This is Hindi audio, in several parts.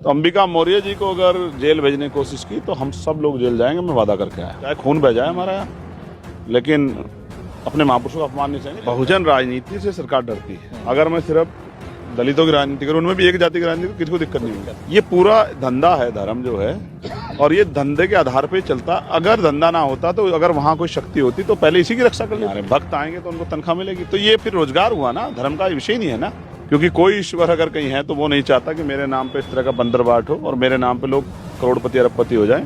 तो अंबिका मौर्य जी को अगर जेल भेजने की कोशिश की तो हम सब लोग जेल जाएंगे, मैं वादा करके आया। चाहे खून बह जाए हमारा यहाँ, लेकिन अपने महापुरुषों का अपमान नहीं चाहिए। बहुजन राजनीति से सरकार डरती है। अगर मैं सिर्फ दलितों की राजनीति करूं, उनमें भी एक जाति की राजनीति, किसी को दिक्कत नहीं होगी। ये पूरा धंधा है धर्म जो है, और ये धंधे के आधार पे चलता। अगर धंधा ना होता तो अगर वहाँ कोई शक्ति होती तो पहले इसी की रक्षा कर लेते। भक्त आएंगे तो उनको तनख्वाह मिलेगी, तो ये फिर रोजगार हुआ ना, धर्म का विषय नहीं है ना। क्योंकि कोई ईश्वर अगर कहीं है तो वो नहीं चाहता कि मेरे नाम पे इस तरह का बंदरबाट हो और मेरे नाम पे लोग करोड़पति अरबपति हो जाएं।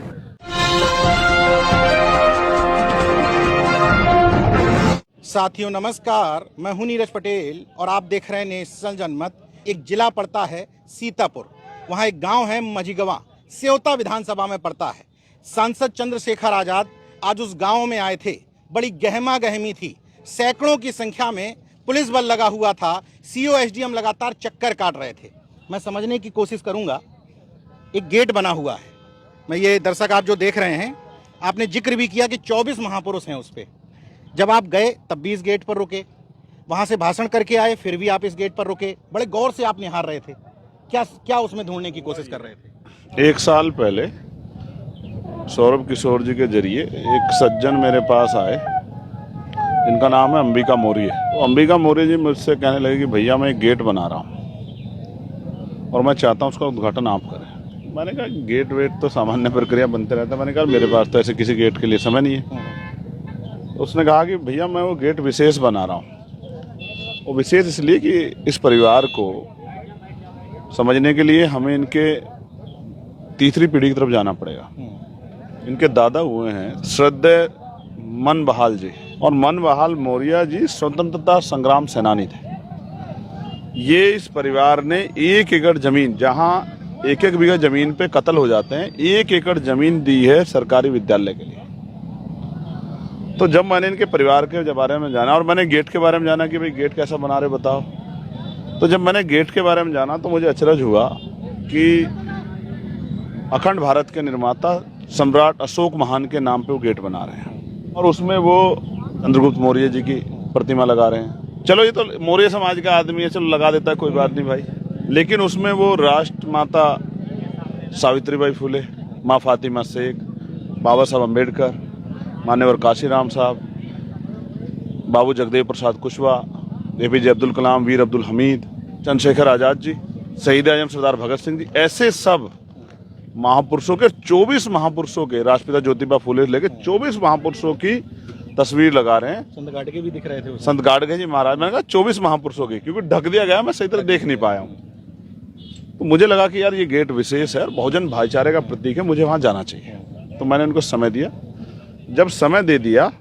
साथियों नमस्कार, मैं हूं नीरज पटेल और आप देख रहे हैं नेशनल जनमत। एक जिला पड़ता है सीतापुर, वहां एक गांव है मझीगवा, सेवता विधानसभा में पड़ता है। सांसद चंद्रशेखर आजाद आज उस गांव में आए थे। बड़ी गहमा गहमी थी, सैकड़ों की संख्या में पुलिस बल लगा हुआ था। सीओ एसडीएम लगातार चक्कर काट रहे थे। मैं समझने की कोशिश करूंगा। एक गेट बना हुआ है, मैं ये दर्शक आप जो देख रहे हैं, आपने जिक्र भी किया कि 24 महापुरुष हैं उस पे। जब आप गए तब भी इस गेट पर रुके, वहां से भाषण करके आए, फिर भी आप इस गेट पर रुके। बड़े गौर से आप निहार रहे थे। क्या उसमें ढूंढने की कोशिश कर रहे थे? 1 साल पहले सौरभ किशोर जी के जरिए एक सज्जन मेरे पास आए, इनका नाम है अंबिका मौर्य। तो अंबिका मौर्य जी मुझसे कहने लगे कि भैया मैं एक गेट बना रहा हूँ और मैं चाहता हूँ उसका उद्घाटन आप करें। मैंने कहा गेट वेट तो सामान्य प्रक्रिया बनते रहता है। मैंने कहा मेरे पास तो ऐसे किसी गेट के लिए समय नहीं है। तो उसने कहा कि भैया मैं वो गेट विशेष बना रहा हूँ। वो विशेष इसलिए कि इस परिवार को समझने के लिए हमें इनके तीसरी पीढ़ी की तरफ जाना पड़ेगा। इनके दादा हुए हैं श्रद्धेय मन बहाल जी, और मन बहाल मौर्य जी स्वतंत्रता संग्राम सेनानी थे। ये इस परिवार ने 1 एकड़ जमीन, जहां 1-1 बीघा जमीन पे कत्ल हो जाते हैं, 1 एकड़ जमीन दी है सरकारी विद्यालय के लिए। तो जब मैंने इनके परिवार के बारे में जाना और मैंने गेट के बारे में जाना कि भाई गेट कैसा बना रहे बताओ, तो जब मैंने गेट के बारे में जाना तो मुझे अचरज हुआ कि अखंड भारत के निर्माता सम्राट अशोक महान के नाम पे वो गेट बना रहे हैं और उसमें वो चंद्रगुप्त मौर्य जी की प्रतिमा लगा रहे हैं। चलो ये तो मौर्य समाज का आदमी है, चलो लगा देता है, कोई बात नहीं भाई। लेकिन उसमें वो राष्ट्रमाता सावित्रीबाई फुले, माँ फातिमा शेख, बाबा साहब अम्बेडकर, मान्यवर काशीराम साहब, बाबू जगदेव प्रसाद कुशवाहा, एपीजे अब्दुल कलाम, वीर अब्दुल हमीद, चंद्रशेखर आजाद जी, शहीद आजम सरदार भगत सिंह जी, ऐसे सब महापुरुषों के 24 महापुरुषों के, राष्ट्रपिता ज्योतिबा फुले लेके 24 महापुरुषों की तस्वीर लगा रहे हैं। संत गाडगे भी दिख रहे थे, संत गाडगे जी महाराज। मैंने कहा 24 महापुरुषों की, क्योंकि ढक दिया गया, मैं सही तरह देख नहीं पाया हूँ। तो मुझे लगा कि यार ये गेट विशेष है, बहुजन भाईचारे का प्रतीक है, मुझे वहां जाना चाहिए। तो मैंने उनको समय दिया। जब समय दे दिया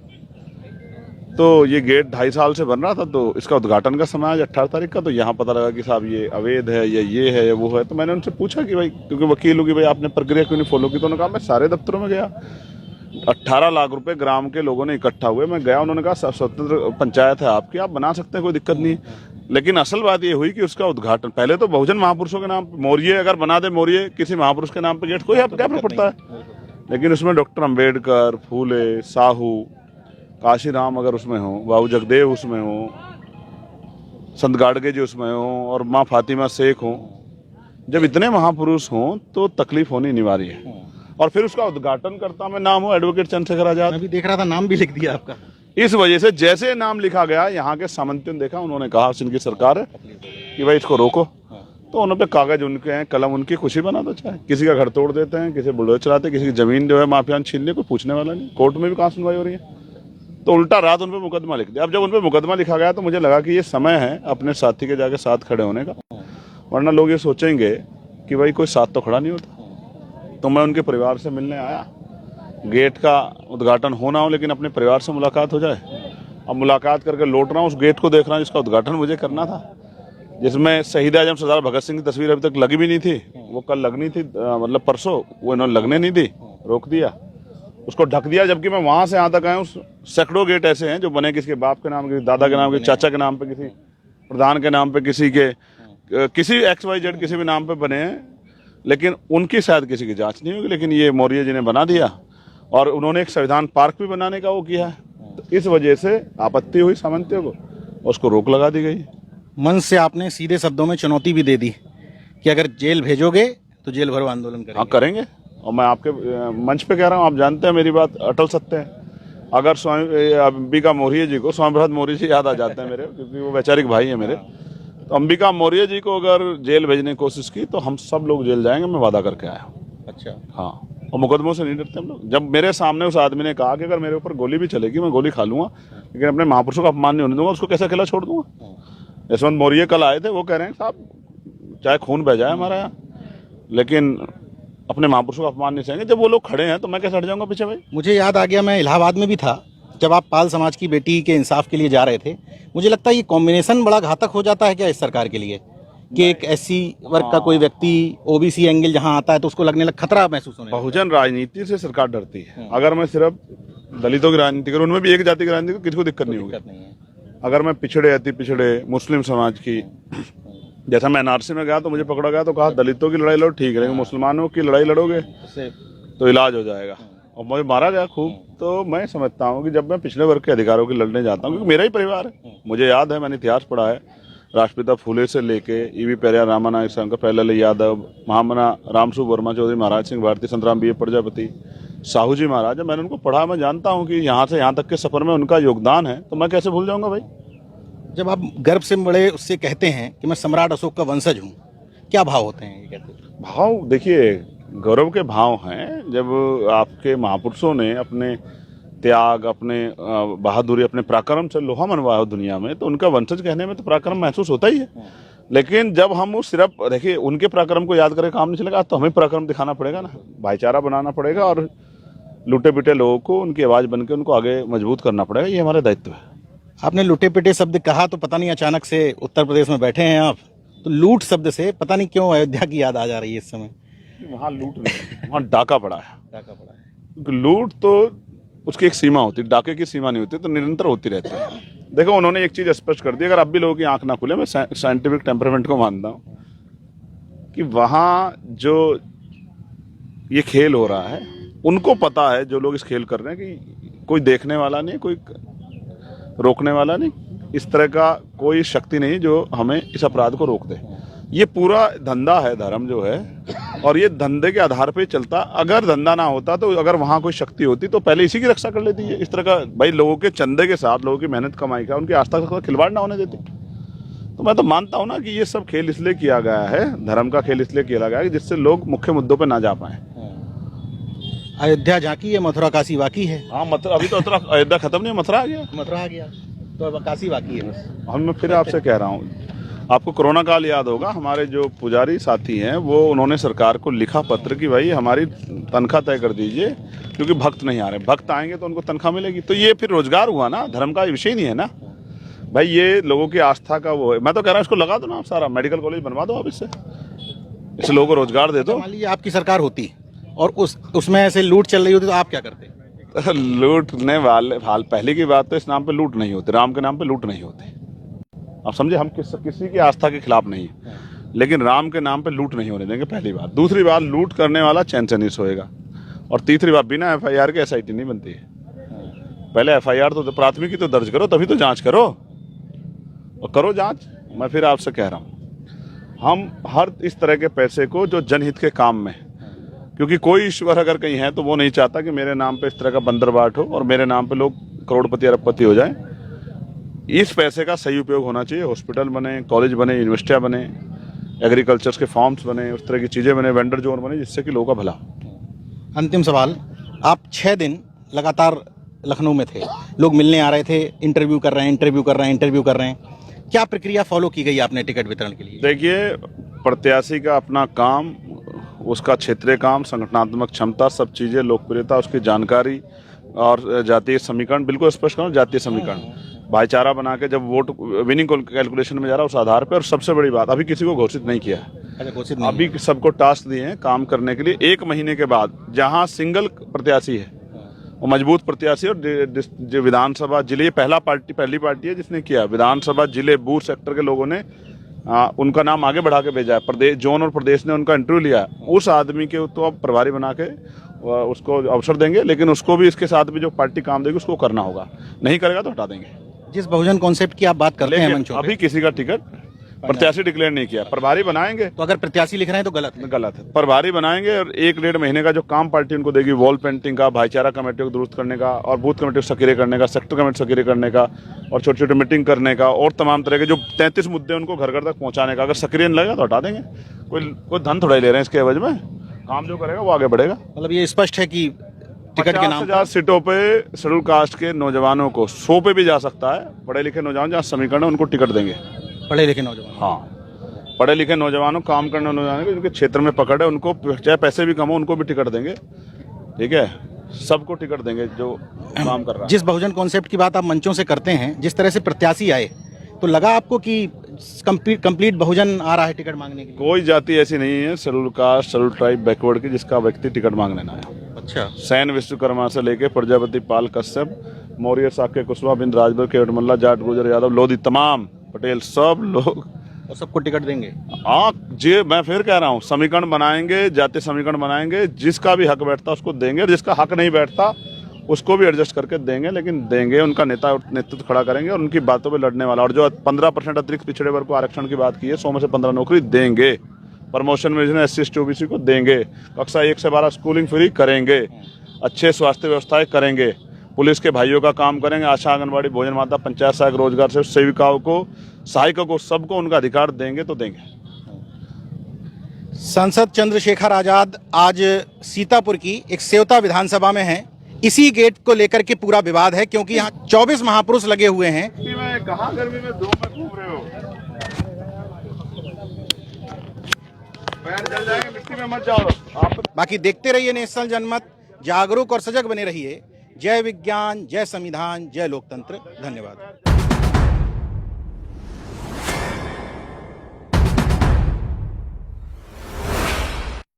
तो ये गेट 2.5 साल से बन रहा था, तो इसका उद्घाटन का समय आज 18 तारीख का। तो यहाँ पता लगा कि साहब ये अवैध है, ये है या वो है। तो मैंने उनसे पूछा कि भाई, क्योंकि वकील हूँ, कि भाई आपने प्रक्रिया क्यों नहीं फॉलो की? तो उन्होंने कहा मैं सारे दफ्तरों में गया, 18 लाख रुपए ग्राम के लोगों ने इकट्ठा हुए, मैं गया। उन्होंने कहा स्वतंत्र पंचायत है आपकी, आप बना सकते हैं, कोई दिक्कत नहीं। लेकिन असल बात ये हुई कि उसका उद्घाटन पहले तो बहुजन महापुरुषों के नाम, मौर्य अगर बना दे, मौर्य किसी महापुरुष के नाम पे गेट, कोई क्या फर्क पड़ता है। लेकिन उसमें डॉक्टर अम्बेडकर, फूले, साहू, काशीराम अगर उसमें हो, बाबू जगदेव उसमें हो, संत गाडगे जी उसमें हो और माँ फातिमा शेख हो, जब इतने महापुरुष हों तो तकलीफ होनी अनिवार्य है। और फिर उसका उद्घाटन करता मैं नाम हो एडवोकेट चंद्रशेखर आजाद। मैं भी देख रहा था, नाम भी लिख दिया आपका। इस वजह से जैसे नाम लिखा गया, यहाँ के सामंतियों ने देखा, उन्होंने कहा इनकी सरकार है कि भाई इसको रोको। तो उन्होंने पे कागज उनके हैं, कलम उनकी, खुशी बना दो। चाहे किसी का घर तोड़ देते हैं, किसी बुलडोजर चलाते हैं, किसी की जमीन जो है माफियान छीन ले, कोई पूछने वाला नहीं। कोर्ट में भी कहाँ सुनवाई हो रही है। तो उल्टा रात उन पे मुकदमा लिख दिया। अब जब उन पे मुकदमा लिखा गया तो मुझे लगा कि ये समय है अपने साथी के जाके साथ खड़े होने का, वरना लोग ये सोचेंगे कि भाई कोई साथ तो खड़ा नहीं होता। तो मैं उनके परिवार से मिलने आया। गेट का उद्घाटन होना हो, लेकिन अपने परिवार से मुलाकात हो जाए। अब मुलाकात करके लौट रहा हूँ, उस गेट को देख रहा हूँ जिसका उद्घाटन मुझे करना था, जिसमें शहीद आजम सरदार भगत सिंह की तस्वीर अभी तक लगी भी नहीं थी। वो कल लगनी थी, मतलब परसों, वो इन्होंने लगने नहीं दी, रोक दिया, उसको ढक दिया। जबकि मैं वहां से यहाँ तक आया हूँ, सैकड़ों गेट ऐसे हैं जो बने किसी के बाप के नाम, किसी दादा के नाम, किसी चाचा के नाम पे, किसी प्रधान के नाम पे, किसी XYZ किसी भी नाम पे बने हैं, लेकिन उनकी शायद किसी की जांच नहीं होगी। लेकिन ये मौर्य जी ने बना दिया और उन्होंने एक संविधान पार्क भी बनाने का वो किया है। तो इस वजह से आपत्ति हुई सामंतियों को, उसको रोक लगा दी गई। मन से आपने सीधे शब्दों में चुनौती भी दे दी कि अगर जेल भेजोगे तो जेल भरो आंदोलन हाँ करेंगे। करेंगे। और मैं आपके मंच पे कह रहा हूँ, आप जानते हैं मेरी बात अटल सत्य है। अगर स्वामी अंबिका मौर्य जी को, स्वामी प्रसाद मौर्य जी याद आ जाते हैं मेरे, क्योंकि वो वैचारिक भाई है मेरे। तो अंबिका मौर्य जी को अगर जेल भेजने की कोशिश की तो हम सब लोग जेल जाएंगे, मैं वादा करके आया हूँ। अच्छा। हाँ, और मुकदमों से नहीं डरते हम लोग। जब मेरे सामने उस आदमी ने कहा कि अगर मेरे ऊपर गोली भी चलेगी मैं गोली खा लूंगा, लेकिन अपने महापुरुषों का अपमान नहीं होने दूंगा, उसको कैसे अकेला छोड़ दूंगा। यशवंत मौर्य कल आए थे, वो कह रहे हैं साहब चाहे खून बह जाए हमारा यहाँ, लेकिन अपने महापुरुषों का अपमान नहीं सहेंगे। जब वो लोग खड़े हैं तो मैं कैसे हट जाऊंगा पीछे भाई। मुझे याद आ गया, मैं इलाहाबाद में भी था जब आप पाल समाज की बेटी के इंसाफ के लिए जा रहे थे। मुझे लगता है ये कॉम्बिनेशन बड़ा घातक हो जाता है क्या इस सरकार के लिए, कि एक एससी वर्ग का कोई व्यक्ति ओबीसी एंगल जहां आता है तो उसको लगने लग खतरा महसूस होने लगता है। बहुजन राजनीति से सरकार डरती है। अगर मैं सिर्फ दलितों की राजनीति करूं, उनमें भी एक जाति की राजनीति करूं, किसी को दिक्कत नहीं होगी। दिक्कत नहीं है। अगर मैं पिछड़े अति पिछड़े मुस्लिम समाज की, जैसा मैं एनआरसी में गया तो मुझे पकड़ा गया तो कहा दलितों की लड़ाई लड़ो ठीक है, लेकिन मुसलमानों की लड़ाई लड़ोगे उससे तो इलाज हो जाएगा। और मुझे मारा गया खूब। तो मैं समझता हूँ कि जब मैं पिछड़े वर्ग के अधिकारों की लड़ने जाता हूँ, क्योंकि मेरा ही परिवार है, मुझे याद है, मैंने इतिहास पढ़ा है, राष्ट्रपिता फूले से लेके ईवी पेरियार, रामानायक शंकर, प्यारेलाल यादव, महामना रामसु वर्मा चौधरी, महाराज सिंह भारती, संतराम बी प्रजापति, साहू जी महाराज, मैंने उनको पढ़ा, मैं जानता हूँ कि यहाँ से यहाँ तक के सफर में उनका योगदान है, तो मैं कैसे भूल जाऊंगा भाई। जब आप गर्व से बड़े उससे कहते हैं कि मैं सम्राट अशोक का वंशज हूँ, क्या भाव होते हैं ये कहते हैं? भाव देखिए, गौरव के भाव हैं। जब आपके महापुरुषों ने अपने त्याग, अपने बहादुरी, अपने पराक्रम से लोहा मनवाया हो दुनिया में, तो उनका वंशज कहने में तो पराक्रम महसूस होता ही है। लेकिन जब हम वो सिर्फ देखिए उनके पराक्रम को याद करके काम नहीं चलेगा, तो हमें पराक्रम दिखाना पड़ेगा ना, भाईचारा बनाना पड़ेगा और लूटे पिटे लोगों को उनकी आवाज बनकर उनको आगे मजबूत करना पड़ेगा। ये हमारा दायित्व है। आपने लूटे पिटे शब्द कहा तो पता नहीं अचानक से उत्तर प्रदेश में बैठे हैं आप, तो लूट शब्द से पता नहीं क्यों अयोध्या की याद आ जा रही है इस समय। वहाँ लूट नहीं, वहाँ डाका पड़ा है। डाका पड़ा है। क्योंकि लूट तो उसकी एक सीमा होती है, डाके की सीमा नहीं होती, तो निरंतर होती रहती है। देखो उन्होंने एक चीज स्पष्ट कर दी, अगर अब भी लोगों की आंख ना खुले, मैं साइंटिफिक टेम्परामेंट को मानता हूँ कि वहाँ जो ये खेल हो रहा है, उनको पता है, जो लोग इस खेल कर रहे हैं, कि कोई देखने वाला नहीं, कोई रोकने वाला नहीं, इस तरह का कोई शक्ति नहीं जो हमें इस अपराध को रोक दे। ये पूरा धंधा है धर्म जो है, और ये धंधे के आधार पे चलता। अगर धंधा ना होता तो अगर वहां कोई शक्ति होती तो पहले इसी की रक्षा कर लेती है। इस तरह का भाई लोगों के चंदे के साथ, लोगों की मेहनत कमाई का, उनकी आस्था का खिलवाड़ ना होने देती। तो मैं तो मानता हूं ना कि ये सब खेल इसलिए किया गया है, धर्म का खेल इसलिए किया गया है जिससे लोग मुख्य मुद्दों पर ना जा पाए। अयोध्या झांकी है, मथुरा काशी बाकी है। हाँ, मथुरा अभी तो अयोध्या खत्म नहीं, मथुरा आ गया। मथुरा आ गया तो अब काशी बाकी है बस। मैं फिर आपसे कह रहा हूँ, आपको कोरोना काल याद होगा, हमारे जो पुजारी साथी हैं वो उन्होंने सरकार को लिखा पत्र कि भाई हमारी तनख्वाह तय कर दीजिए, क्योंकि भक्त नहीं आ रहे, भक्त आएंगे तो उनको तनख्वाह मिलेगी। तो ये फिर रोजगार हुआ ना, धर्म का विषय नहीं है ना भाई, ये लोगों की आस्था का वो है। मैं तो कह रहा हूँ इसको लगा दो ना आप, सारा मेडिकल कॉलेज बनवा दो आप, इससे लोगों को रोजगार दे दो। मान लीजिए आपकी सरकार होती और उसमें ऐसे लूट चल रही होती तो आप क्या करते? लूटने वाले, पहले की बात तो इस नाम पे लूट नहीं होती, राम के नाम पे लूट नहीं होती। आप समझे, हम किसी की आस्था के खिलाफ नहीं है, लेकिन राम के नाम पे लूट नहीं होने देंगे, पहली बात। दूसरी बात, लूट करने वाला चैन से नहीं सोएगा। और तीसरी बात, बिना एफआईआर के एसआईटी नहीं बनती है। पहले एफआईआर तो प्राथमिकी तो दर्ज करो, तभी तो जांच करो, और करो जांच। मैं फिर आपसे कह रहा हूं, हम हर इस तरह के पैसे को जो जनहित के काम में, क्योंकि कोई ईश्वर अगर कहीं है तो वो नहीं चाहता कि मेरे नाम पे इस तरह का बंदरबाट हो और मेरे नाम पे लोग करोड़पति अरबपति हो जाएं। इस पैसे का सही उपयोग होना चाहिए। हॉस्पिटल बने, कॉलेज बने, यूनिवर्सिटियां बने, एग्रीकल्चर के फार्म्स बने, उस तरह की चीजें बने, वेंडर जोन बने, जिससे कि लोगों का भला। अंतिम सवाल, आप 6 दिन लगातार लखनऊ में थे, लोग मिलने आ रहे थे, इंटरव्यू कर रहे हैं, क्या प्रक्रिया फॉलो की गई आपने टिकट वितरण के लिए? देखिए, प्रत्याशी का अपना काम, उसका क्षेत्रीय काम, संगठनात्मक क्षमता, सब चीजें, लोकप्रियता, उसकी जानकारी और जातीय समीकरण, बिल्कुल स्पष्ट करो, जातीय समीकरण, भाईचारा बना के जब वोट विनिंग कैलकुलेशन में जा रहा है उस आधार पर। और सबसे बड़ी बात, अभी किसी को घोषित नहीं किया है, घोषित नहीं, अभी सबको टास्क दिए हैं काम करने के लिए। 1 महीने के बाद जहां सिंगल प्रत्याशी है, वो मजबूत प्रत्याशी, और जो विधानसभा जिले, पहली पार्टी है जिसने किया, विधानसभा जिले बूथ सेक्टर के लोगों ने उनका नाम आगे बढ़ा के भेजा है, प्रदेश जोन और प्रदेश ने उनका इंटरव्यू लिया। उस आदमी के तो अब प्रभारी बना के उसको अवसर देंगे, लेकिन उसको भी इसके साथ भी जो पार्टी काम देगी उसको करना होगा, नहीं करेगा तो हटा देंगे। जिस बहुजन कॉन्सेप्ट की आप बात करते हैं मंचों पे, अभी किसी का टिकट प्रत्याशी डिक्लेयर नहीं किया। प्रभारी बनाएंगे, तो अगर प्रत्याशी लिख रहे हैं तो गलत है। गलत है। प्रभारी बनाएंगे और 1-1.5 महीने का जो काम पार्टी उनको देगी, वॉल पेंटिंग का, भाईचारा कमेटी को दुरुस्त करने का, और बूथ कमेटी को सक्रिय करने का, सेक्टर कमेटी सक्रिय करने का, और छोटी छोटी मीटिंग करने का, और तमाम तरह के जो 33 मुद्दे उनको घर घर तक पहुंचाने का। अगर सक्रिय नहीं लगेगा तो हटा देंगे। कोई धन थोड़ा ही ले रहे हैं इसके एवज में। काम जो करेगा वो आगे बढ़ेगा। मतलब ये स्पष्ट है कि टिकट के नाम 50,000 सीटों पे शेड्यूल कास्ट के नौजवानों को 100 पे भी जा सकता है। पढ़े लिखे नौजवान जहाँ समीकरण है उनको टिकट देंगे। पढ़े लिखे नौजवान, हाँ, पढ़े लिखे नौजवानों, काम करने नौजवानों को, जिनके क्षेत्र में पकड़ है, उनको चाहे पैसे भी कम हो उनको भी टिकट देंगे। ठीक है, सबको टिकट देंगे जो काम कर रहा है। जिस बहुजन कॉन्सेप्ट की बात आप मंचों से करते हैं, जिस तरह से प्रत्याशी आए, तो लगा आपको कि कंप्लीट बहुजन आ रहा है टिकट मांगने के लिए? कोई जाति ऐसी नहीं है schedule caste, schedule tribe, backward की, जिसका व्यक्ति टिकट मांगने ना आया। अच्छा। सैन विश्वकर्मा से लेके प्रजापति पाल कश्यप, मौर्य साक्य कुशवाहा, बिंद राजभर, केवटमल्ला, जाट, गुजर, यादव, लोधी, तमाम पटेल, सब लोग, और सबको टिकट देंगे? हाँ जी, मैं फिर कह रहा हूँ, समीकरण बनाएंगे, जातीय समीकरण बनाएंगे, जिसका भी हक बैठता उसको देंगे, और जिसका हक नहीं बैठता उसको भी एडजस्ट करके देंगे, लेकिन देंगे। उनका नेतृत्व खड़ा करेंगे और उनकी बातों पे लड़ने वाला। और जो 15% अतिरिक्त पिछड़े वर्ग को आरक्षण की बात की है, 100 में से 15 नौकरी देंगे। प्रमोशन में SC ST OBC को देंगे। कक्षा 1 से 12 स्कूलिंग फ्री करेंगे। अच्छे स्वास्थ्य व्यवस्थाएं करेंगे। पुलिस के भाइयों का काम करेंगे। आशा, आंगनबाड़ी, भोजन माता, पंचायत सहायक, रोजगार से सेविकाओं को, सहायिका को, सबको उनका अधिकार देंगे तो देंगे। सांसद चंद्रशेखर आजाद आज सीतापुर की एक सेवता विधानसभा में हैं। इसी गेट को लेकर के पूरा विवाद है, क्योंकि यहाँ 24 महापुरुष लगे हुए हैं। कहाँ गर्मी में धूप में घूम रहे हो? पैर जल जाएंगे, मिट्टी में मत जाओ आप। बाकी देखते रहिए नेशनल जनमत, जागरूक और सजग बने रहिए। जय विज्ञान, जय संविधान, जय लोकतंत्र। धन्यवाद।